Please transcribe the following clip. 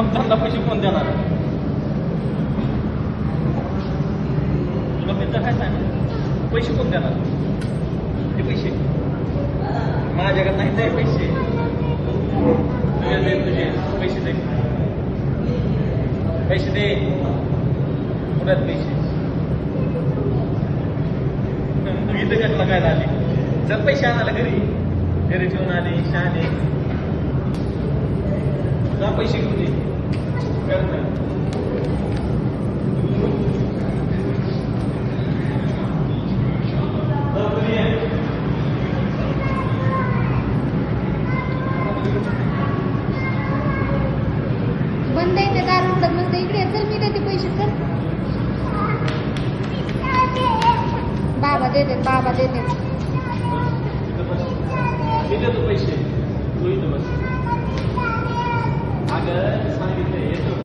मग त्यांना पैसे कोण देणार? तुला पिझ्झा खायचा आहे, पैसे कोण देणार? ते पैसे माझ्याकडे नाही ते पैसे, तुझे पैसे दे, पैसे दे, कुठे पैसे? तू इथं कटला काय झाली? जर पैसे आणायला घरी ठेवून आले शहाणे, जा पैसे घेऊन दे. बंद आहे ते दार उघडत नसतं. इकडे चल, मी देते पैसे. चल, बाबा देते, बाबा देते. पैसे तू इथं बस. अगं सांगितलं